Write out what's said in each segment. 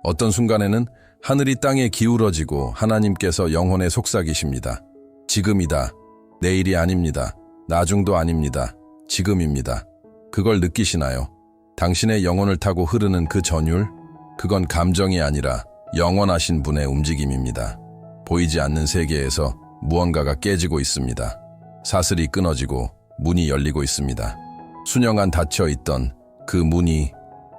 어떤 순간에는 하늘이 땅에 기울어지고 하나님께서 영혼에 속삭이십니다. 지금이다. 내일이 아닙니다. 나중도 아닙니다. 지금입니다. 그걸 느끼시나요? 당신의 영혼을 타고 흐르는 그 전율? 그건 감정이 아니라 영원하신 분의 움직임입니다. 보이지 않는 세계에서 무언가가 깨지고 있습니다. 사슬이 끊어지고 문이 열리고 있습니다. 수년간 닫혀있던 그 문이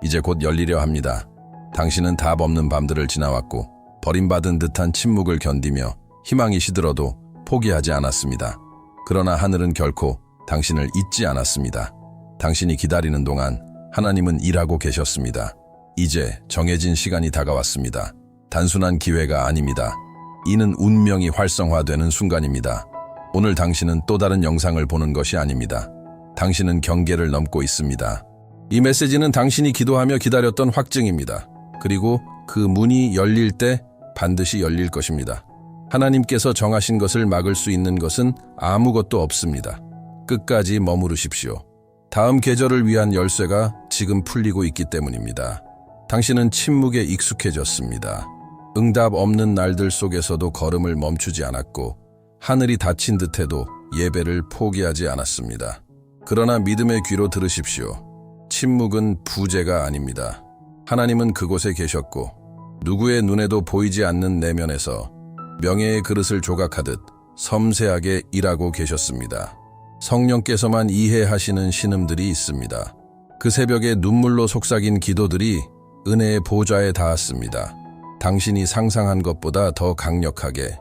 이제 곧 열리려 합니다. 당신은 답 없는 밤들을 지나왔고 버림받은 듯한 침묵을 견디며 희망이 시들어도 포기하지 않았습니다. 그러나 하늘은 결코 당신을 잊지 않았습니다. 당신이 기다리는 동안 하나님은 일하고 계셨습니다. 이제 정해진 시간이 다가왔습니다. 단순한 기회가 아닙니다. 이는 운명이 활성화되는 순간입니다. 오늘 당신은 또 다른 영상을 보는 것이 아닙니다. 당신은 경계를 넘고 있습니다. 이 메시지는 당신이 기도하며 기다렸던 확증입니다. 그리고 그 문이 열릴 때 반드시 열릴 것입니다. 하나님께서 정하신 것을 막을 수 있는 것은 아무것도 없습니다. 끝까지 머무르십시오. 다음 계절을 위한 열쇠가 지금 풀리고 있기 때문입니다. 당신은 침묵에 익숙해졌습니다. 응답 없는 날들 속에서도 걸음을 멈추지 않았고 하늘이 닫힌 듯해도 예배를 포기하지 않았습니다. 그러나 믿음의 귀로 들으십시오. 침묵은 부재가 아닙니다. 하나님은 그곳에 계셨고 누구의 눈에도 보이지 않는 내면에서 명예의 그릇을 조각하듯 섬세하게 일하고 계셨습니다. 성령께서만 이해하시는 신음들이 있습니다. 그 새벽에 눈물로 속삭인 기도들이 은혜의 보좌에 닿았습니다. 당신이 상상한 것보다 더 강력하게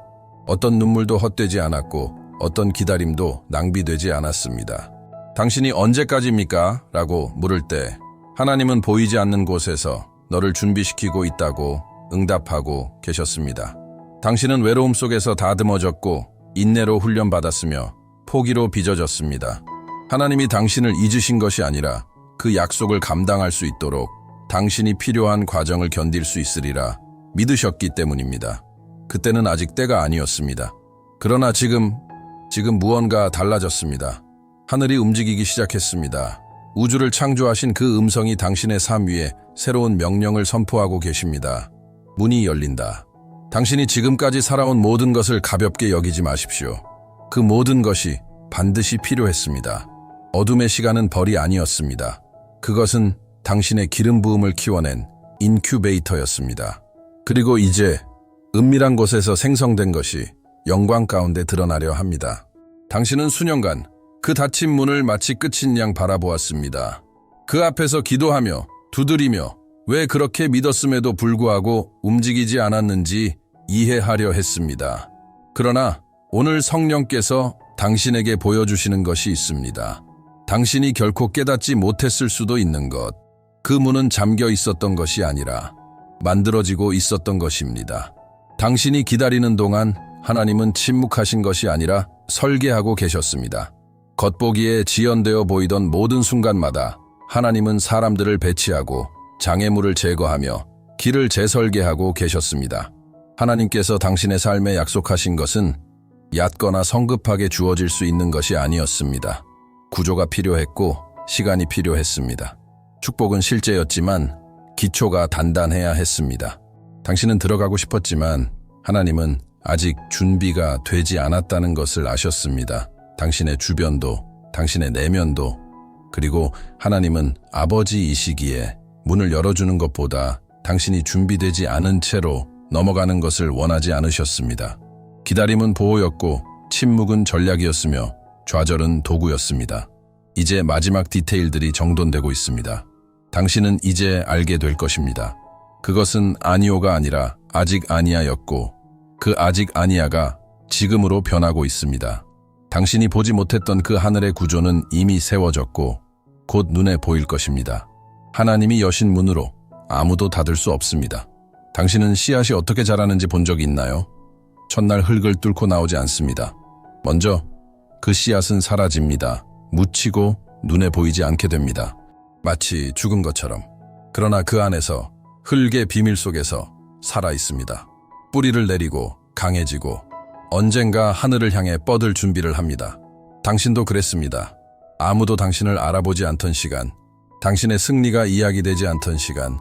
어떤 눈물도 헛되지 않았고 어떤 기다림도 낭비되지 않았습니다. 당신이 언제까지입니까? 라고 물을 때 하나님은 보이지 않는 곳에서 너를 준비시키고 있다고 응답하고 계셨습니다. 당신은 외로움 속에서 다듬어졌고 인내로 훈련받았으며 포기로 빚어졌습니다. 하나님이 당신을 잊으신 것이 아니라 그 약속을 감당할 수 있도록 당신이 필요한 과정을 견딜 수 있으리라 믿으셨기 때문입니다. 그때는 아직 때가 아니었습니다. 그러나 지금 무언가 달라졌습니다. 하늘이 움직이기 시작했습니다. 우주를 창조하신 그 음성이 당신의 삶 위에 새로운 명령을 선포하고 계십니다. 문이 열린다. 당신이 지금까지 살아온 모든 것을 가볍게 여기지 마십시오. 그 모든 것이 반드시 필요했습니다. 어둠의 시간은 벌이 아니었습니다. 그것은 당신의 기름 부음을 키워낸 인큐베이터였습니다. 그리고 이제 은밀한 곳에서 생성된 것이 영광 가운데 드러나려 합니다. 당신은 수년간 그 닫힌 문을 마치 끝인 양 바라보았습니다. 그 앞에서 기도하며 두드리며 왜 그렇게 믿었음에도 불구하고 움직이지 않았는지 이해하려 했습니다. 그러나 오늘 성령께서 당신에게 보여주시는 것이 있습니다. 당신이 결코 깨닫지 못했을 수도 있는 것. 그 문은 잠겨 있었던 것이 아니라 만들어지고 있었던 것입니다. 당신이 기다리는 동안 하나님은 침묵하신 것이 아니라 설계하고 계셨습니다. 겉보기에 지연되어 보이던 모든 순간마다 하나님은 사람들을 배치하고 장애물을 제거하며 길을 재설계하고 계셨습니다. 하나님께서 당신의 삶에 약속하신 것은 얕거나 성급하게 주어질 수 있는 것이 아니었습니다. 구조가 필요했고 시간이 필요했습니다. 축복은 실제였지만 기초가 단단해야 했습니다. 당신은 들어가고 싶었지만 하나님은 아직 준비가 되지 않았다는 것을 아셨습니다. 당신의 주변도, 당신의 내면도, 그리고 하나님은 아버지이시기에 문을 열어주는 것보다 당신이 준비되지 않은 채로 넘어가는 것을 원하지 않으셨습니다. 기다림은 보호였고 침묵은 전략이었으며 좌절은 도구였습니다. 이제 마지막 디테일들이 정돈되고 있습니다. 당신은 이제 알게 될 것입니다. 그것은 아니오가 아니라 아직 아니야였고 그 아직 아니야가 지금으로 변하고 있습니다. 당신이 보지 못했던 그 하늘의 구조는 이미 세워졌고 곧 눈에 보일 것입니다. 하나님이 여신 문으로 아무도 닫을 수 없습니다. 당신은 씨앗이 어떻게 자라는지 본 적이 있나요? 첫날 흙을 뚫고 나오지 않습니다. 먼저 그 씨앗은 사라집니다. 묻히고 눈에 보이지 않게 됩니다. 마치 죽은 것처럼. 그러나 그 안에서 흙의 비밀 속에서 살아 있습니다. 뿌리를 내리고 강해지고 언젠가 하늘을 향해 뻗을 준비를 합니다. 당신도 그랬습니다. 아무도 당신을 알아보지 않던 시간, 당신의 승리가 이야기되지 않던 시간,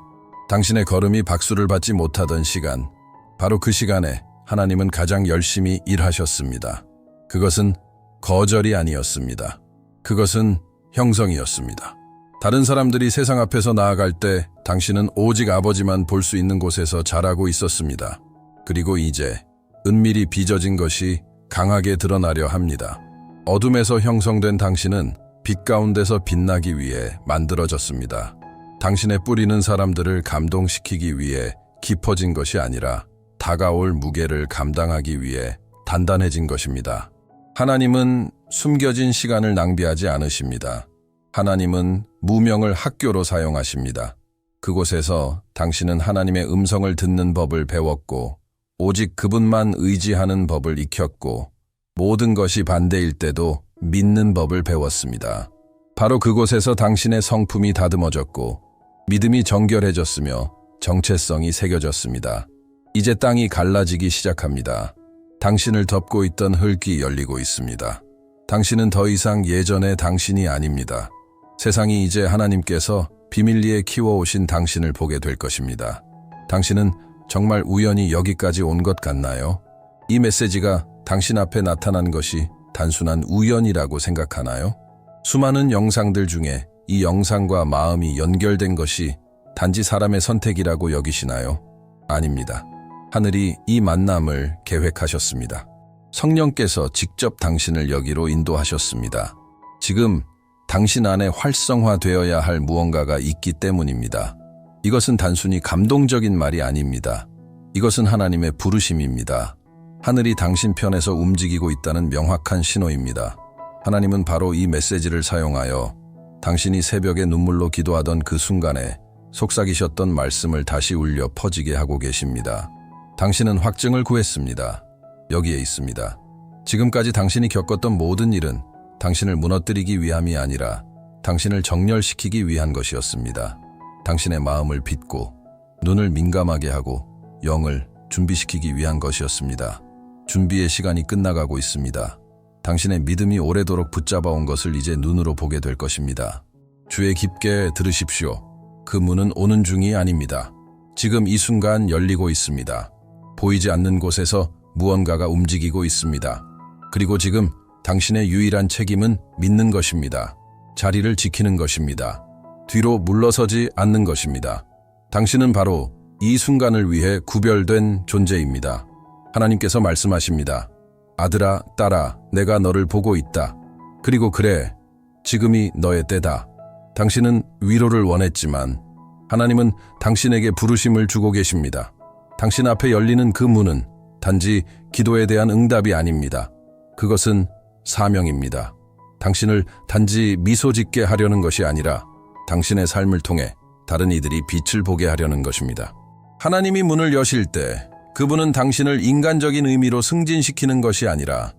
당신의 걸음이 박수를 받지 못하던 시간, 바로 그 시간에 하나님은 가장 열심히 일하셨습니다. 그것은 거절이 아니었습니다. 그것은 형성이었습니다. 다른 사람들이 세상 앞에서 나아갈 때 당신은 오직 아버지만 볼 수 있는 곳에서 자라고 있었습니다. 그리고 이제 은밀히 빚어진 것이 강하게 드러나려 합니다. 어둠에서 형성된 당신은 빛 가운데서 빛나기 위해 만들어졌습니다. 당신의 뿌리는 사람들을 감동시키기 위해 깊어진 것이 아니라 다가올 무게를 감당하기 위해 단단해진 것입니다. 하나님은 숨겨진 시간을 낭비하지 않으십니다. 하나님은 무명을 학교로 사용하십니다. 그곳에서 당신은 하나님의 음성을 듣는 법을 배웠고 오직 그분만 의지하는 법을 익혔고 모든 것이 반대일 때도 믿는 법을 배웠습니다. 바로 그곳에서 당신의 성품이 다듬어졌고 믿음이 정결해졌으며 정체성이 새겨졌습니다. 이제 땅이 갈라지기 시작합니다. 당신을 덮고 있던 흙이 열리고 있습니다. 당신은 더 이상 예전의 당신이 아닙니다. 세상이 이제 하나님께서 비밀리에 키워오신 당신을 보게 될 것입니다. 당신은 정말 우연히 여기까지 온 것 같나요? 이 메시지가 당신 앞에 나타난 것이 단순한 우연이라고 생각하나요? 수많은 영상들 중에 이 영상과 마음이 연결된 것이 단지 사람의 선택이라고 여기시나요? 아닙니다. 하늘이 이 만남을 계획하셨습니다. 성령께서 직접 당신을 여기로 인도하셨습니다. 지금 당신 안에 활성화되어야 할 무언가가 있기 때문입니다. 이것은 단순히 감동적인 말이 아닙니다. 이것은 하나님의 부르심입니다. 하늘이 당신 편에서 움직이고 있다는 명확한 신호입니다. 하나님은 바로 이 메시지를 사용하여 당신이 새벽에 눈물로 기도하던 그 순간에 속삭이셨던 말씀을 다시 울려 퍼지게 하고 계십니다. 당신은 확증을 구했습니다. 여기에 있습니다. 지금까지 당신이 겪었던 모든 일은 당신을 무너뜨리기 위함이 아니라 당신을 정렬시키기 위한 것이었습니다. 당신의 마음을 빚고 눈을 민감하게 하고 영을 준비시키기 위한 것이었습니다. 준비의 시간이 끝나가고 있습니다. 당신의 믿음이 오래도록 붙잡아온 것을 이제 눈으로 보게 될 것입니다. 주의 깊게 들으십시오. 그 문은 오는 중이 아닙니다. 지금 이 순간 열리고 있습니다. 보이지 않는 곳에서 무언가가 움직이고 있습니다. 그리고 지금 당신의 유일한 책임은 믿는 것입니다. 자리를 지키는 것입니다. 뒤로 물러서지 않는 것입니다. 당신은 바로 이 순간을 위해 구별된 존재입니다. 하나님께서 말씀하십니다. 아들아, 딸아, 내가 너를 보고 있다. 그리고 그래, 지금이 너의 때다. 당신은 위로를 원했지만 하나님은 당신에게 부르심을 주고 계십니다. 당신 앞에 열리는 그 문은 단지 기도에 대한 응답이 아닙니다. 그것은 사명입니다. 당신을 단지 미소 짓게 하려는 것이 아니라 당신의 삶을 통해 다른 이들이 빛을 보게 하려는 것입니다. 하나님이 문을 여실 때 그분은 당신을 인간적인 의미로 승진시키는 것이 아니라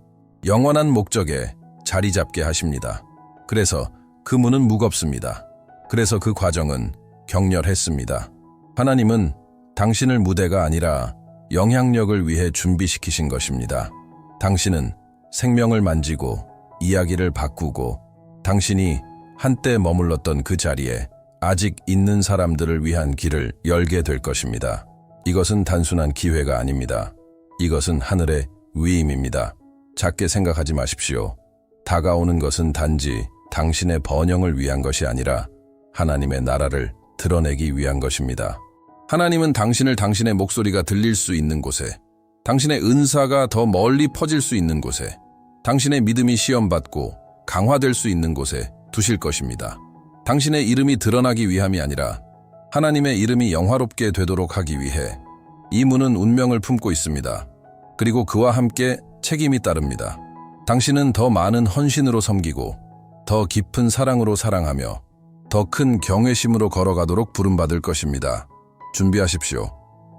영원한 목적에 자리 잡게 하십니다. 그래서 그 문은 무겁습니다. 그래서 그 과정은 격렬했습니다. 하나님은 당신을 무대가 아니라 영향력을 위해 준비시키신 것입니다. 당신은 생명을 만지고 이야기를 바꾸고 당신이 한때 머물렀던 그 자리에 아직 있는 사람들을 위한 길을 열게 될 것입니다. 이것은 단순한 기회가 아닙니다. 이것은 하늘의 위임입니다. 작게 생각하지 마십시오. 다가오는 것은 단지 당신의 번영을 위한 것이 아니라 하나님의 나라를 드러내기 위한 것입니다. 하나님은 당신을 당신의 목소리가 들릴 수 있는 곳에, 당신의 은사가 더 멀리 퍼질 수 있는 곳에, 당신의 믿음이 시험받고 강화될 수 있는 곳에 두실 것입니다. 당신의 이름이 드러나기 위함이 아니라 하나님의 이름이 영화롭게 되도록 하기 위해 이 문은 운명을 품고 있습니다. 그리고 그와 함께 책임이 따릅니다. 당신은 더 많은 헌신으로 섬기고 더 깊은 사랑으로 사랑하며 더 큰 경외심으로 걸어가도록 부름받을 것입니다. 준비하십시오.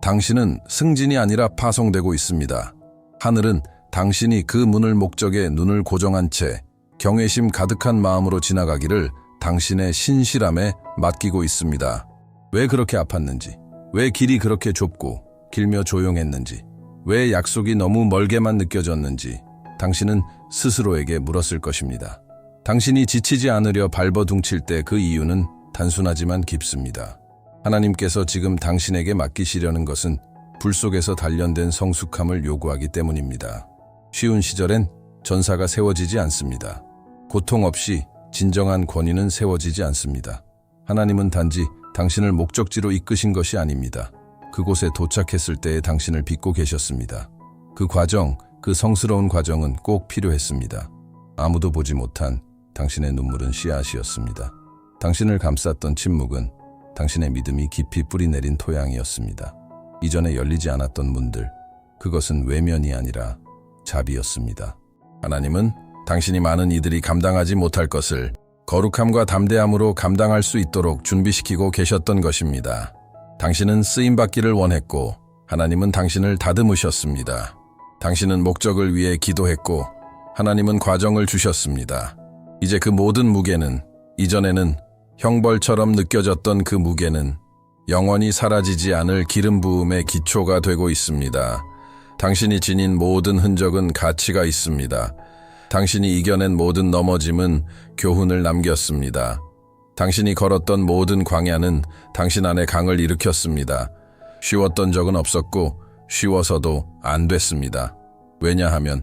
당신은 승진이 아니라 파송되고 있습니다. 하늘은 당신이 그 문을 목적에 눈을 고정한 채 경외심 가득한 마음으로 지나가기를 당신의 신실함에 맡기고 있습니다. 왜 그렇게 아팠는지, 왜 길이 그렇게 좁고 길며 조용했는지, 왜 약속이 너무 멀게만 느껴졌는지 당신은 스스로에게 물었을 것입니다. 당신이 지치지 않으려 발버둥칠 때 그 이유는 단순하지만 깊습니다. 하나님께서 지금 당신에게 맡기시려는 것은 불 속에서 단련된 성숙함을 요구하기 때문입니다. 쉬운 시절엔 전사가 세워지지 않습니다. 고통 없이 진정한 권위는 세워지지 않습니다. 하나님은 단지 당신을 목적지로 이끄신 것이 아닙니다. 그곳에 도착했을 때에 당신을 빚고 계셨습니다. 그 과정, 그 성스러운 과정은 꼭 필요했습니다. 아무도 보지 못한 당신의 눈물은 씨앗이었습니다. 당신을 감쌌던 침묵은 당신의 믿음이 깊이 뿌리내린 토양이었습니다. 이전에 열리지 않았던 문들, 그것은 외면이 아니라 자비였습니다. 하나님은 당신이 많은 이들이 감당하지 못할 것을 거룩함과 담대함으로 감당할 수 있도록 준비시키고 계셨던 것입니다. 당신은 쓰임받기를 원했고 하나님은 당신을 다듬으셨습니다. 당신은 목적을 위해 기도했고 하나님은 과정을 주셨습니다. 이제 그 모든 무게는, 이전에는 형벌처럼 느껴졌던 그 무게는 영원히 사라지지 않을 기름 부음의 기초가 되고 있습니다. 당신이 지닌 모든 흔적은 가치가 있습니다. 당신이 이겨낸 모든 넘어짐은 교훈을 남겼습니다. 당신이 걸었던 모든 광야는 당신 안에 강을 일으켰습니다. 쉬웠던 적은 없었고 쉬워서도 안 됐습니다. 왜냐하면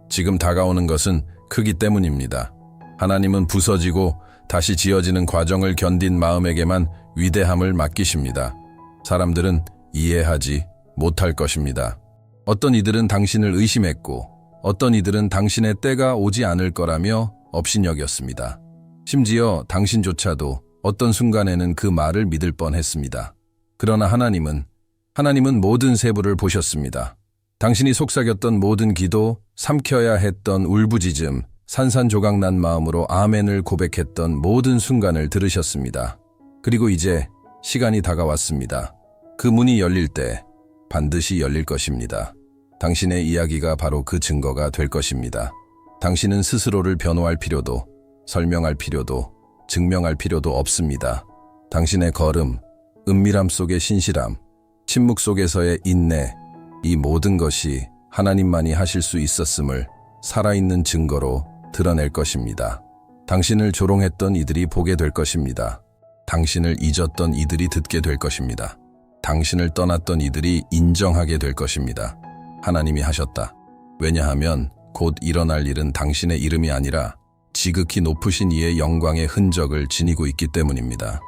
지금 다가오는 것은 크기 때문입니다. 하나님은 부서지고 다시 지어지는 과정을 견딘 마음에게만 위대함을 맡기십니다. 사람들은 이해하지 못할 것입니다. 어떤 이들은 당신을 의심했고 어떤 이들은 당신의 때가 오지 않을 거라며 업신여겼습니다. 심지어 당신조차도 어떤 순간에는 그 말을 믿을 뻔했습니다. 그러나 하나님은 모든 세부를 보셨습니다. 당신이 속삭였던 모든 기도, 삼켜야 했던 울부짖음, 산산조각난 마음으로 아멘을 고백했던 모든 순간을 들으셨습니다. 그리고 이제 시간이 다가왔습니다. 그 문이 열릴 때 반드시 열릴 것입니다. 당신의 이야기가 바로 그 증거가 될 것입니다. 당신은 스스로를 변호할 필요도, 설명할 필요도, 증명할 필요도 없습니다. 당신의 걸음, 은밀함 속의 신실함, 침묵 속에서의 인내, 이 모든 것이 하나님만이 하실 수 있었음을 살아있는 증거로 드러낼 것입니다. 당신을 조롱했던 이들이 보게 될 것입니다. 당신을 잊었던 이들이 듣게 될 것입니다. 당신을 떠났던 이들이 인정하게 될 것입니다. 하나님이 하셨다. 왜냐하면 곧 일어날 일은 당신의 이름이 아니라 지극히 높으신 이의 영광의 흔적을 지니고 있기 때문입니다.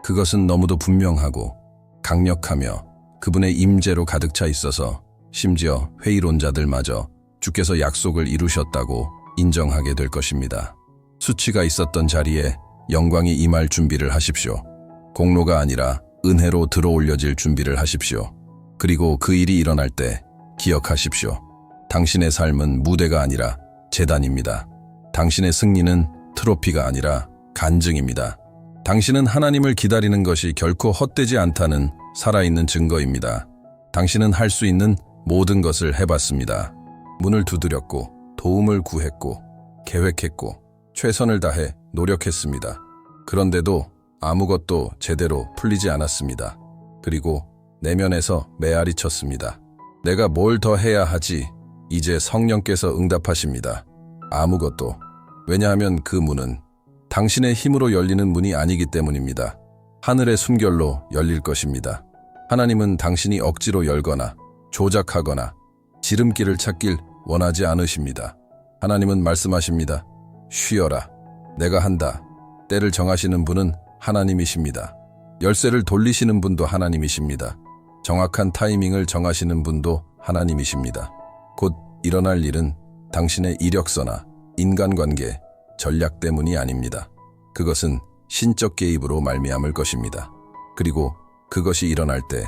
그것은 너무도 분명하고 강력하며 그분의 임재로 가득 차 있어서 심지어 회의론자들마저 주께서 약속을 이루셨다고 인정하게 될 것입니다. 수치가 있었던 자리에 영광이 임할 준비를 하십시오. 공로가 아니라 은혜로 들어올려질 준비를 하십시오. 그리고 그 일이 일어날 때 기억하십시오. 당신의 삶은 무대가 아니라 제단입니다. 당신의 승리는 트로피가 아니라 간증입니다. 당신은 하나님을 기다리는 것이 결코 헛되지 않다는 살아있는 증거입니다. 당신은 할 수 있는 모든 것을 해봤습니다. 문을 두드렸고 도움을 구했고 계획했고 최선을 다해 노력했습니다. 그런데도 아무것도 제대로 풀리지 않았습니다. 그리고 내면에서 메아리 쳤습니다. 내가 뭘 더 해야 하지? 이제 성령께서 응답하십니다. 아무것도. 왜냐하면 그 문은 당신의 힘으로 열리는 문이 아니기 때문입니다. 하늘의 숨결로 열릴 것입니다. 하나님은 당신이 억지로 열거나 조작하거나 지름길을 찾길 원하지 않으십니다. 하나님은 말씀하십니다. 쉬어라. 내가 한다. 때를 정하시는 분은 하나님이십니다. 열쇠를 돌리시는 분도 하나님이십니다. 정확한 타이밍을 정하시는 분도 하나님이십니다. 곧 일어날 일은 당신의 이력서나 인간관계, 전략 때문이 아닙니다. 그것은 신적 개입으로 말미암을 것입니다. 그리고 그것이 일어날 때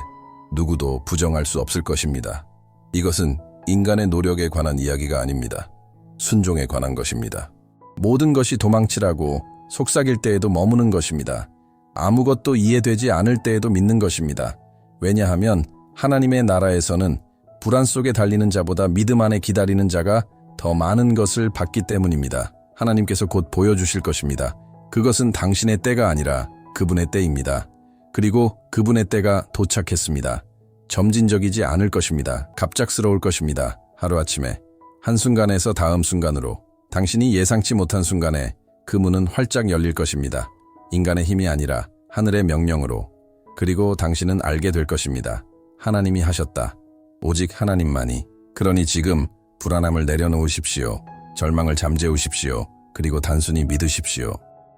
누구도 부정할 수 없을 것입니다. 이것은 인간의 노력에 관한 이야기가 아닙니다. 순종에 관한 것입니다. 모든 것이 도망치라고 속삭일 때에도 머무는 것입니다. 아무것도 이해되지 않을 때에도 믿는 것입니다. 왜냐하면 하나님의 나라에서는 불안 속에 달리는 자보다 믿음 안에 기다리는 자가 더 많은 것을 받기 때문입니다. 하나님께서 곧 보여주실 것입니다. 그것은 당신의 때가 아니라 그분의 때입니다. 그리고 그분의 때가 도착했습니다. 점진적이지 않을 것입니다. 갑작스러울 것입니다. 하루아침에 한순간에서 다음 순간으로 당신이 예상치 못한 순간에 그 문은 활짝 열릴 것입니다. 인간의 힘이 아니라 하늘의 명령으로 그리고 당신은 알게 될 것입니다. 하나님이 하셨다. 오직 하나님만이. 그러니 지금 불안함을 내려놓으십시오. 절망을 잠재우십시오. 그리고 단순히 믿으십시오.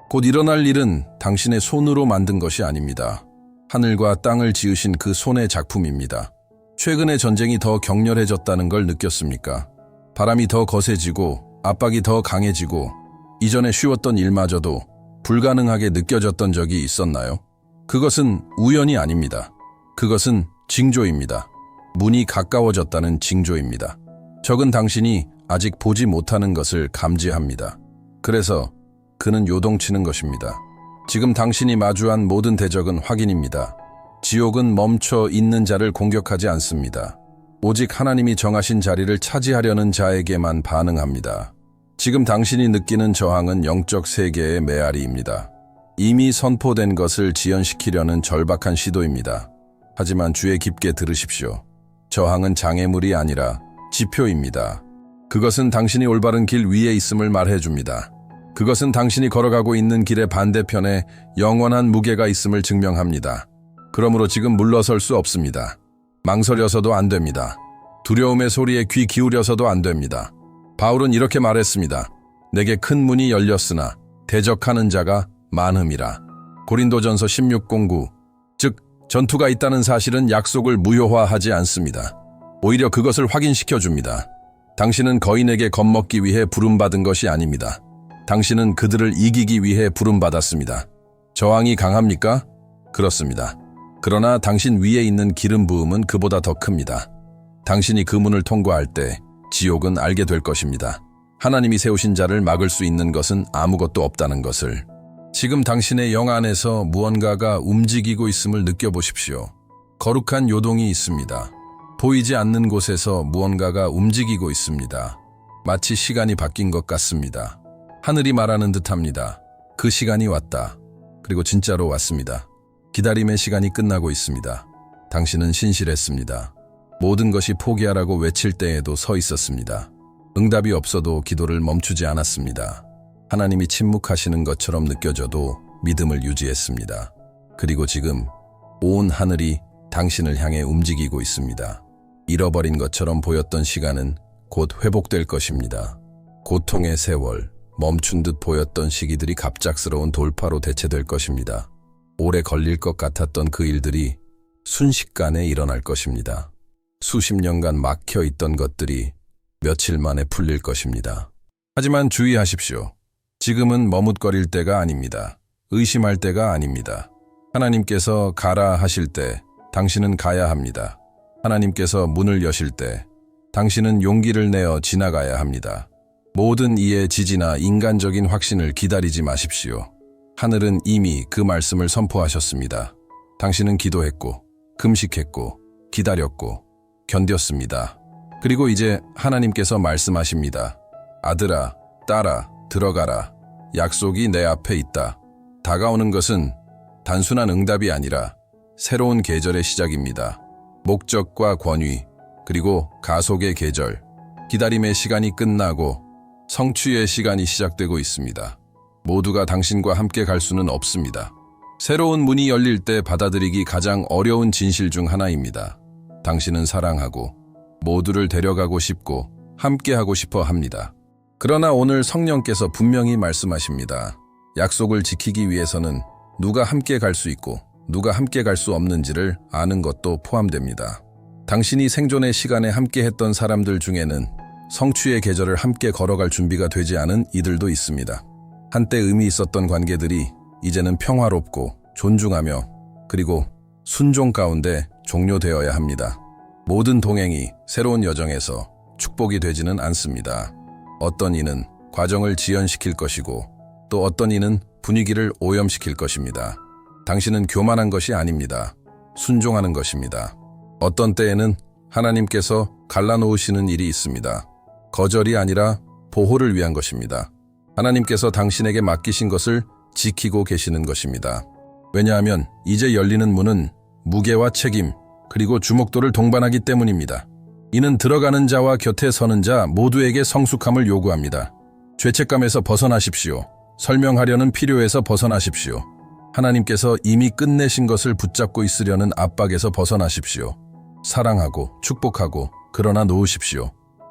곧 일어날 일은 당신의 손으로 만든 것이 아닙니다. 하늘과 땅을 지으신 그 손의 작품입니다. 최근에 전쟁이 더 격렬해졌다는 걸 느꼈습니까? 바람이 더 거세지고 압박이 더 강해지고 이전에 쉬웠던 일마저도 불가능하게 느껴졌던 적이 있었나요? 그것은 우연이 아닙니다. 그것은 징조입니다. 문이 가까워졌다는 징조입니다. 적은 당신이 아직 보지 못하는 것을 감지합니다. 그래서 그는 요동치는 것입니다. 지금 당신이 마주한 모든 대적은 확인입니다. 지옥은 멈춰 있는 자를 공격하지 않습니다. 오직 하나님이 정하신 자리를 차지하려는 자에게만 반응합니다. 지금 당신이 느끼는 저항은 영적 세계의 메아리입니다. 이미 선포된 것을 지연시키려는 절박한 시도입니다. 하지만 주의 깊게 들으십시오. 저항은 장애물이 아니라 지표입니다. 그것은 당신이 올바른 길 위에 있음을 말해줍니다. 그것은 당신이 걸어가고 있는 길의 반대편에 영원한 무게가 있음을 증명합니다. 그러므로 지금 물러설 수 없습니다. 망설여서도 안 됩니다. 두려움의 소리에 귀 기울여서도 안 됩니다. 바울은 이렇게 말했습니다. 내게 큰 문이 열렸으나 대적하는 자가 많음이라. 고린도전서 16:9. 즉 전투가 있다는 사실은 약속을 무효화하지 않습니다. 오히려 그것을 확인시켜 줍니다. 당신은 거인에게 겁먹기 위해 부름받은 것이 아닙니다. 당신은 그들을 이기기 위해 부름받았습니다. 저항이 강합니까? 그렇습니다. 그러나 당신 위에 있는 기름 부음은 그보다 더 큽니다. 당신이 그 문을 통과할 때 지옥은 알게 될 것입니다. 하나님이 세우신 자를 막을 수 있는 것은 아무것도 없다는 것을. 지금 당신의 영 안에서 무언가가 움직이고 있음을 느껴보십시오. 거룩한 요동이 있습니다. 보이지 않는 곳에서 무언가가 움직이고 있습니다. 마치 시간이 바뀐 것 같습니다. 하늘이 말하는 듯합니다. 그 시간이 왔다. 그리고 진짜로 왔습니다. 기다림의 시간이 끝나고 있습니다. 당신은 신실했습니다. 모든 것이 포기하라고 외칠 때에도 서 있었습니다. 응답이 없어도 기도를 멈추지 않았습니다. 하나님이 침묵하시는 것처럼 느껴져도 믿음을 유지했습니다. 그리고 지금 온 하늘이 당신을 향해 움직이고 있습니다. 잃어버린 것처럼 보였던 시간은 곧 회복될 것입니다. 고통의 세월, 멈춘 듯 보였던 시기들이 갑작스러운 돌파로 대체될 것입니다. 오래 걸릴 것 같았던 그 일들이 순식간에 일어날 것입니다. 수십 년간 막혀 있던 것들이 며칠 만에 풀릴 것입니다. 하지만 주의하십시오. 지금은 머뭇거릴 때가 아닙니다. 의심할 때가 아닙니다. 하나님께서 가라 하실 때 당신은 가야 합니다. 하나님께서 문을 여실 때 당신은 용기를 내어 지나가야 합니다. 모든 이해 지지나 인간적인 확신을 기다리지 마십시오. 하늘은 이미 그 말씀을 선포하셨습니다. 당신은 기도했고, 금식했고, 기다렸고, 견뎠습니다. 그리고 이제 하나님께서 말씀하십니다. 아들아, 딸아, 들어가라. 약속이 내 앞에 있다. 다가오는 것은 단순한 응답이 아니라 새로운 계절의 시작입니다. 목적과 권위, 그리고 가속의 계절, 기다림의 시간이 끝나고 성취의 시간이 시작되고 있습니다. 모두가 당신과 함께 갈 수는 없습니다. 새로운 문이 열릴 때 받아들이기 가장 어려운 진실 중 하나입니다. 당신은 사랑하고 모두를 데려가고 싶고 함께하고 싶어 합니다. 그러나 오늘 성령께서 분명히 말씀하십니다. 약속을 지키기 위해서는 누가 함께 갈 수 있고 누가 함께 갈 수 없는지를 아는 것도 포함됩니다. 당신이 생존의 시간에 함께했던 사람들 중에는 성취의 계절을 함께 걸어갈 준비가 되지 않은 이들도 있습니다. 한때 의미 있었던 관계들이 이제는 평화롭고 존중하며 그리고 순종 가운데 종료되어야 합니다. 모든 동행이 새로운 여정에서 축복이 되지는 않습니다. 어떤 이는 과정을 지연시킬 것이고 또 어떤 이는 분위기를 오염시킬 것입니다. 당신은 교만한 것이 아닙니다. 순종하는 것입니다. 어떤 때에는 하나님께서 갈라놓으시는 일이 있습니다. 거절이 아니라 보호를 위한 것입니다. 하나님께서 당신에게 맡기신 것을 지키고 계시는 것입니다. 왜냐하면 이제 열리는 문은 무게와 책임, 그리고 주목도를 동반하기 때문입니다. 이는 들어가는 자와 곁에 서는 자 모두에게 성숙함을 요구합니다. 죄책감에서 벗어나십시오. 설명하려는 필요에서 벗어나십시오. 하나님께서 이미 끝내신 것을 붙잡고 있으려는 압박에서 벗어나십시오. 사랑하고 축복하고 그러나 놓으십시오.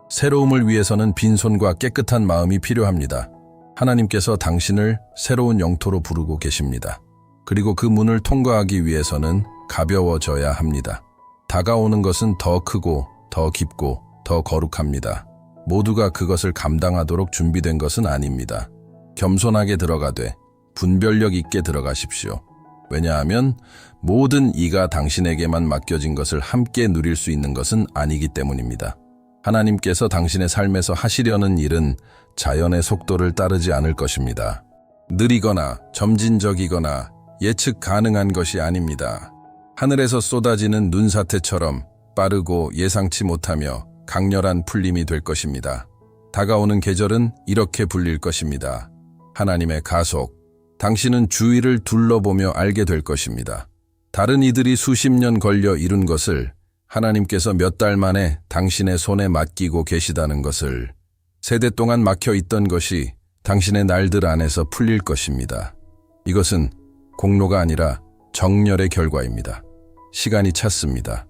새로움을 위해서는 빈손과 깨끗한 마음이 필요합니다. 하나님께서 당신을 새로운 영토로 부르고 계십니다. 그리고 그 문을 통과하기 위해서는 가벼워져야 합니다. 다가오는 것은 더 크고 더 깊고 더 거룩합니다. 모두가 그것을 감당하도록 준비된 것은 아닙니다. 겸손하게 들어가되 분별력 있게 들어가십시오. 왜냐하면 모든 이가 당신에게만 맡겨진 것을 함께 누릴 수 있는 것은 아니기 때문입니다. 하나님께서 당신의 삶에서 하시려는 일은 자연의 속도를 따르지 않을 것입니다. 느리거나 점진적이거나 예측 가능한 것이 아닙니다. 하늘에서 쏟아지는 눈사태처럼 빠르고 예상치 못하며 강렬한 풀림이 될 것입니다. 다가오는 계절은 이렇게 불릴 것입니다. 하나님의 가속. 당신은 주위를 둘러보며 알게 될 것입니다. 다른 이들이 수십 년 걸려 이룬 것을 하나님께서 몇 달 만에 당신의 손에 맡기고 계시다는 것을, 세대 동안 막혀 있던 것이 당신의 날들 안에서 풀릴 것입니다. 이것은 공로가 아니라 정렬의 결과입니다. 시간이 찼습니다.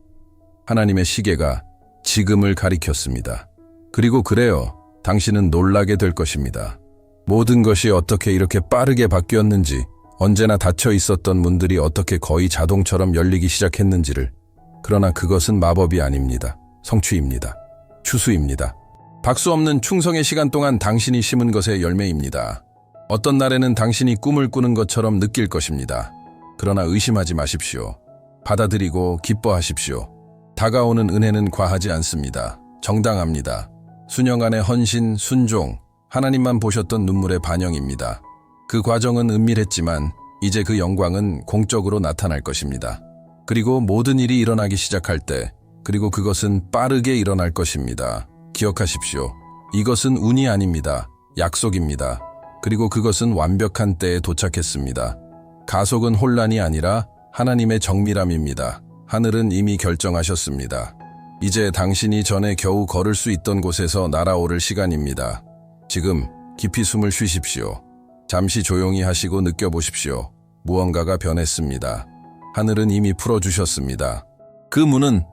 하나님의 시계가 지금을 가리켰습니다. 그리고 그래요, 당신은 놀라게 될 것입니다. 모든 것이 어떻게 이렇게 빠르게 바뀌었는지, 언제나 닫혀 있었던 문들이 어떻게 거의 자동처럼 열리기 시작했는지를. 그러나 그것은 마법이 아닙니다. 성취입니다. 추수입니다. 박수 없는 충성의 시간 동안 당신이 심은 것의 열매입니다. 어떤 날에는 당신이 꿈을 꾸는 것처럼 느낄 것입니다. 그러나 의심하지 마십시오. 받아들이고 기뻐하십시오. 다가오는 은혜는 과하지 않습니다. 정당합니다. 수년간의 헌신, 순종, 하나님만 보셨던 눈물의 반영입니다. 그 과정은 은밀했지만 이제 그 영광은 공적으로 나타날 것입니다. 그리고 모든 일이 일어나기 시작할 때, 그리고 그것은 빠르게 일어날 것입니다. 기억하십시오. 이것은 운이 아닙니다. 약속입니다. 그리고 그것은 완벽한 때에 도착했습니다. 가속은 혼란이 아니라 하나님의 정밀함입니다. 하늘은 이미 결정하셨습니다. 이제 당신이 전에 겨우 걸을 수 있던 곳에서 날아오를 시간입니다. 지금 깊이 숨을 쉬십시오. 잠시 조용히 하시고 느껴보십시오. 무언가가 변했습니다. 하늘은 이미 풀어주셨습니다. 그 문은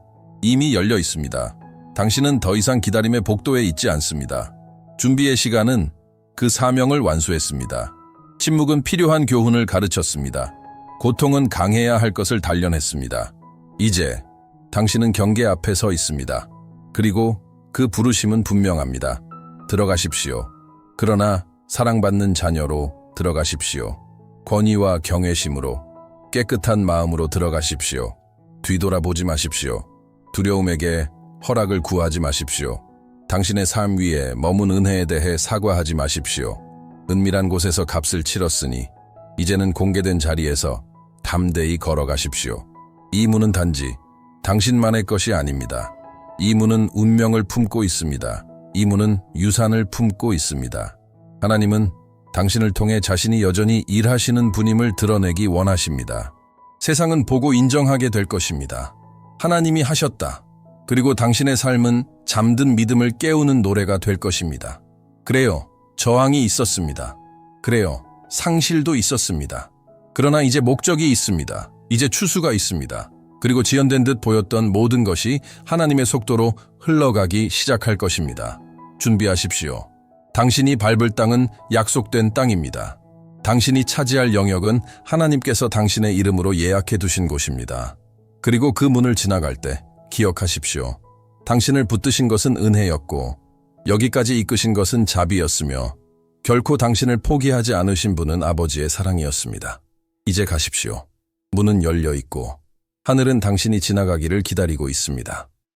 이미 열려 있습니다. 당신은 더 이상 기다림의 복도에 있지 않습니다. 준비의 시간은 그 사명을 완수했습니다. 침묵은 필요한 교훈을 가르쳤습니다. 고통은 강해야 할 것을 단련했습니다. 이제 당신은 경계 앞에 서 있습니다. 그리고 그 부르심은 분명합니다. 들어가십시오. 그러나 사랑받는 자녀로 들어가십시오. 권위와 경외심으로, 깨끗한 마음으로 들어가십시오. 뒤돌아보지 마십시오. 두려움에게 허락을 구하지 마십시오. 당신의 삶 위에 머문 은혜에 대해 사과하지 마십시오. 은밀한 곳에서 값을 치렀으니 이제는 공개된 자리에서 담대히 걸어가십시오. 이 문은 단지 당신만의 것이 아닙니다. 이 문은 운명을 품고 있습니다. 이 문은 유산을 품고 있습니다. 하나님은 당신을 통해 자신이 여전히 일하시는 분임을 드러내기 원하십니다. 세상은 보고 인정하게 될 것입니다. 하나님이 하셨다. 그리고 당신의 삶은 잠든 믿음을 깨우는 노래가 될 것입니다. 그래요, 저항이 있었습니다. 그래요, 상실도 있었습니다. 그러나 이제 목적이 있습니다. 이제 추수가 있습니다. 그리고 지연된 듯 보였던 모든 것이 하나님의 속도로 흘러가기 시작할 것입니다. 준비하십시오. 당신이 밟을 땅은 약속된 땅입니다. 당신이 차지할 영역은 하나님께서 당신의 이름으로 예약해 두신 곳입니다. 그리고 그 문을 지나갈 때 기억하십시오. 당신을 붙드신 것은 은혜였고 여기까지 이끄신 것은 자비였으며 결코 당신을 포기하지 않으신 분은 아버지의 사랑이었습니다. 이제 가십시오. 문은 열려 있고 하늘은 당신이 지나가기를 기다리고 있습니다.